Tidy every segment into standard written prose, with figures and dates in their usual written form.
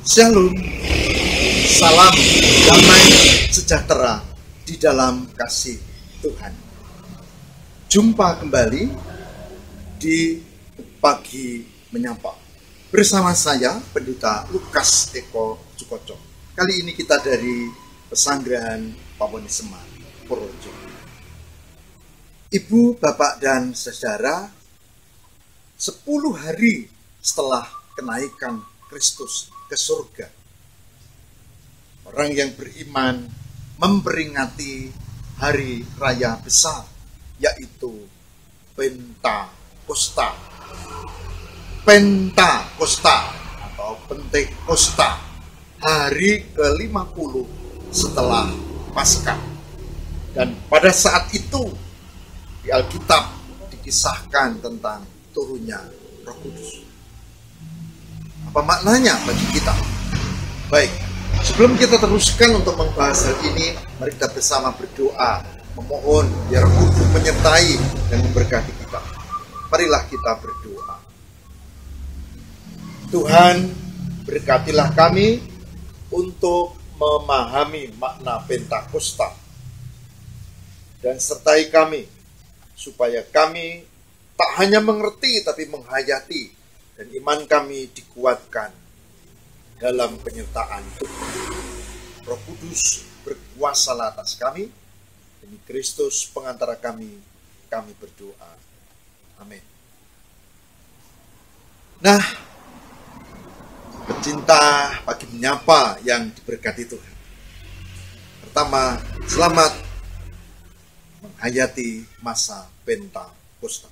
Shalom, salam damai sejahtera di dalam kasih Tuhan. Jumpa kembali di Pagi Menyapa bersama saya, Pendeta Lukas Eko Sukoco. Kali ini kita dari Pesanggrahan Pawonesemar, Purworejo. Ibu, bapak, dan saudara, 10 hari setelah kenaikan Kristus ke surga, orang yang beriman memperingati hari raya besar, yaitu Pentakosta. Pentakosta atau Pentekosta, hari ke-50 setelah Paskah. Dan pada saat itu di Alkitab dikisahkan tentang turunnya Roh Kudus. Apa maknanya bagi kita? Baik, sebelum kita teruskan untuk membahas hal ini, mari kita bersama berdoa, memohon biar Roh Kudus menyertai dan memberkati kita. Marilah kita berdoa. Tuhan, berkatilah kami untuk memahami makna Pentakosta dan sertai kami supaya kami tak hanya mengerti tapi menghayati, dan iman kami dikuatkan dalam penyertaan Tuhan. Roh Kudus berkuasalah atas kami. Demi Kristus pengantara kami berdoa. Amin. Nah, pecinta Pagi Menyapa yang diberkati Tuhan. Pertama, selamat menghayati masa Pentakosta.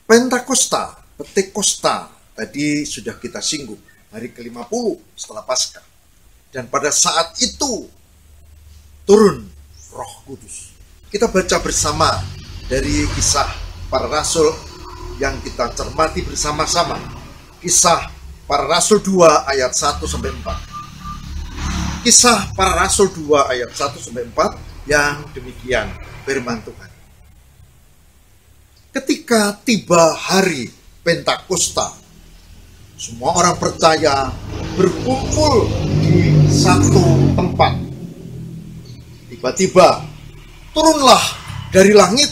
Pentakosta, Pentekosta, tadi sudah kita singgung, hari ke-50 setelah Paskah. Dan pada saat itu turun Roh Kudus. Kita baca bersama dari Kisah Para Rasul yang kita cermati bersama-sama. Kisah Para Rasul 2 ayat 1-4. Kisah Para Rasul 2 ayat 1-4 yang demikian firman Tuhan. Ketika tiba hari Pentakosta, semua orang percaya berkumpul di satu tempat. Tiba-tiba turunlah dari langit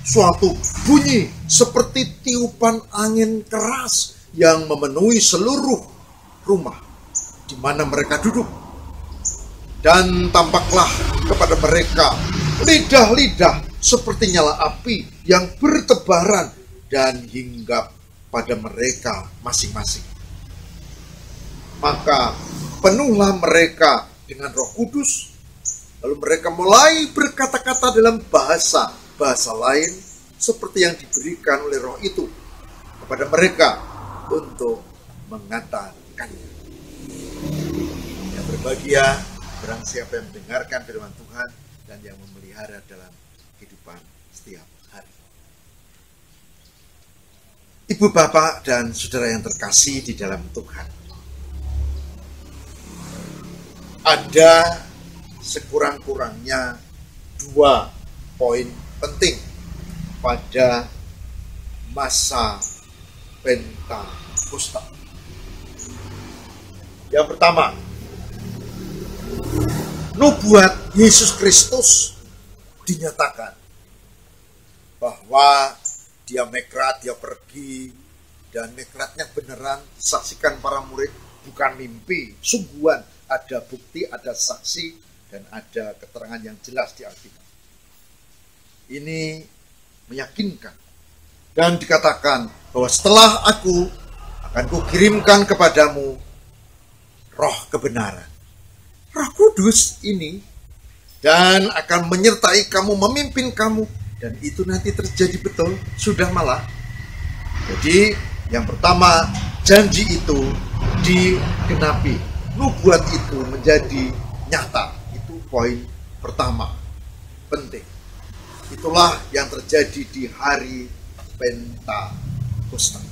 suatu bunyi seperti tiupan angin keras yang memenuhi seluruh rumah di mana mereka duduk. Dan tampaklah kepada mereka lidah-lidah seperti nyala api yang bertebaran dan hinggap pada mereka masing-masing. Maka penuhlah mereka dengan Roh Kudus, lalu mereka mulai berkata-kata dalam bahasa lain seperti yang diberikan oleh Roh itu kepada mereka untuk mengatakannya. Yang berbahagia barang siapa yang mendengarkan firman Tuhan dan yang memelihara dalam kehidupan setiap hari. Ibu, bapak, dan saudara yang terkasih di dalam Tuhan, ada sekurang-kurangnya 2 poin penting pada masa Pentakosta. Yang pertama, nubuat Yesus Kristus dinyatakan bahwa dia mekrat, dia pergi, dan mekratnya beneran. Saksikan para murid, bukan mimpi, sungguhan. Ada bukti, ada saksi, dan ada keterangan yang jelas di Alkitab. Ini meyakinkan. Dan dikatakan bahwa setelah aku akan kukirimkan kepadamu Roh kebenaran, Roh Kudus ini, dan akan menyertai kamu, memimpin kamu. Dan itu nanti terjadi betul, sudah malah. Jadi yang pertama, janji itu digenapi, nubuat itu menjadi nyata. Itu poin pertama, penting. Itulah yang terjadi di hari Pentakosta.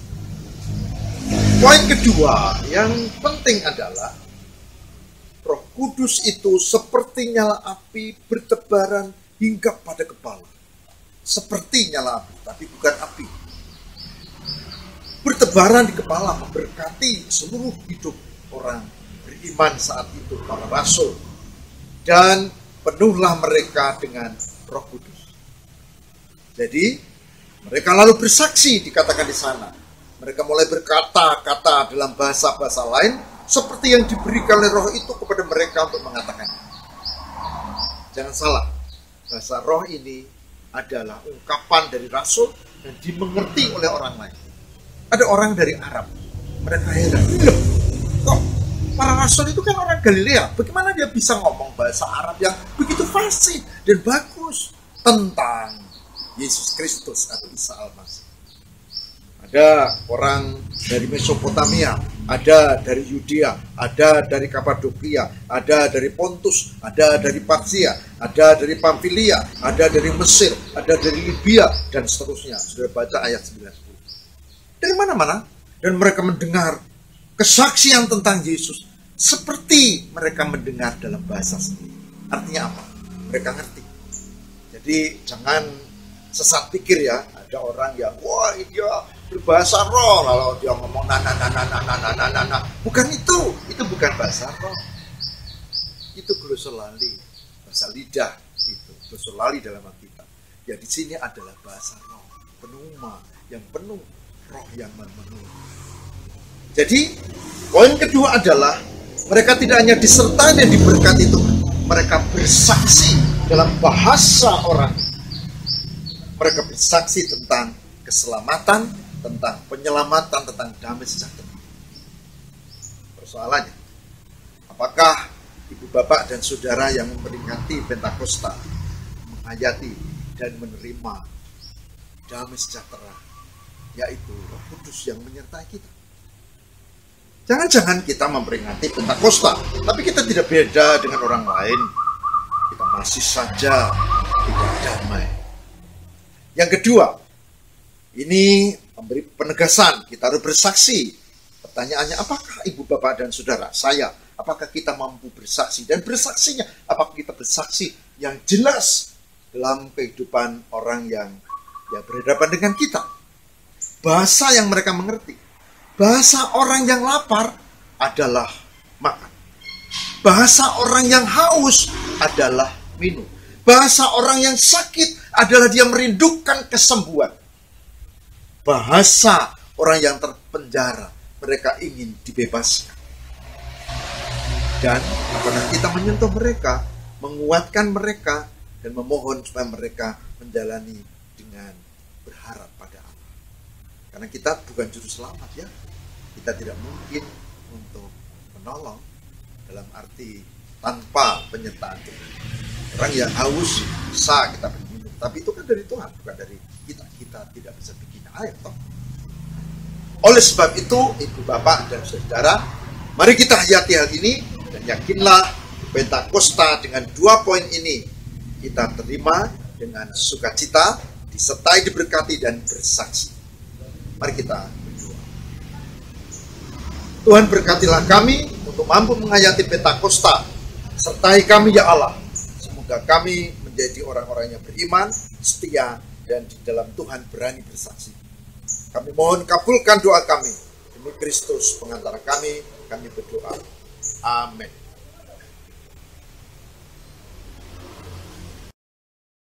Poin kedua yang penting adalah Roh Kudus itu seperti nyala api bertebaran hingga pada kepala. Seperti nyala api, tapi bukan api. bertebaran di kepala, memberkati seluruh hidup orang beriman saat itu, para rasul. Dan penuhlah mereka dengan Roh Kudus. Jadi mereka lalu bersaksi, dikatakan di sana. Mereka mulai berkata-kata dalam bahasa-bahasa lain seperti yang diberikan oleh Roh itu kepada mereka untuk mengatakan. Jangan salah, bahasa Roh ini adalah ungkapan dari rasul dan dimengerti oleh orang lain. Ada orang dari Arab, mereka heran, loh, kok para rasul itu kan orang Galilea, bagaimana dia bisa ngomong bahasa Arab yang begitu fasih dan bagus tentang Yesus Kristus atau Isa Al-Masih. Ada orang dari Mesopotamia, ada dari Yudea, ada dari Kapadokia, ada dari Pontus, ada dari Partia, ada dari Pamfilia, ada dari Mesir, ada dari Libya, dan seterusnya. Sudah baca ayat 90. Dari mana-mana. Dan mereka mendengar kesaksian tentang Yesus seperti mereka mendengar dalam bahasa sendiri. Artinya apa? Mereka ngerti. Jadi jangan sesat pikir ya. Ada orang yang, wah dia berbahasa roh, kalau dia ngomong na. Bukan itu bukan bahasa roh. Itu glosolali, bahasa lidah itu, glosolali dalam Alkitab. Ya di sini adalah bahasa roh, pneuma yang penuh, roh yang memenuhi. Jadi poin kedua adalah mereka tidak hanya disertai dan diberkati Tuhan, mereka bersaksi dalam bahasa orang. Mereka bersaksi tentang keselamatan, tentang penyelamatan, tentang damai sejahtera. Persoalannya, apakah ibu bapak dan saudara yang memperingati Pentakosta menghayati dan menerima damai sejahtera, yaitu Roh Kudus yang menyertai kita? Jangan-jangan kita memperingati Pentakosta, tapi kita tidak beda dengan orang lain. Kita masih saja tidak damai. Yang kedua, ini memberi penegasan, kita harus bersaksi. Pertanyaannya, apakah ibu bapak dan saudara, saya, apakah kita mampu bersaksi? Dan bersaksinya, apakah kita bersaksi yang jelas dalam kehidupan orang yang berhadapan dengan kita? Bahasa yang mereka mengerti. Bahasa orang yang lapar adalah makan. Bahasa orang yang haus adalah minum. Bahasa orang yang sakit adalah dia merindukan kesembuhan. Bahasa orang yang terpenjara, mereka ingin dibebaskan. Dan apabila kita menyentuh mereka, menguatkan mereka, dan memohon supaya mereka menjalani dengan berharap pada Allah. Karena kita bukan juru selamat ya. Kita tidak mungkin untuk menolong dalam arti tanpa penyertaan Tuhan. Orang yang haus bisa kita beri minum, tapi itu kan dari Tuhan, bukan dari kita. Kita tidak bisa bikin air toh. Oleh sebab itu, ibu bapak dan saudara, mari kita hayati hal ini dan yakinlah Pentakosta dengan 2 poin ini kita terima dengan sukacita, disertai diberkati dan bersaksi. Mari kita berdoa. Tuhan berkatilah kami untuk mampu menghayati Pentakosta. Sertai kami ya Allah. Semoga kami menjadi orang-orang yang beriman, setia, dan di dalam Tuhan berani bersaksi. Kami mohon kabulkan doa kami. Demi Kristus pengantara kami berdoa. Amin.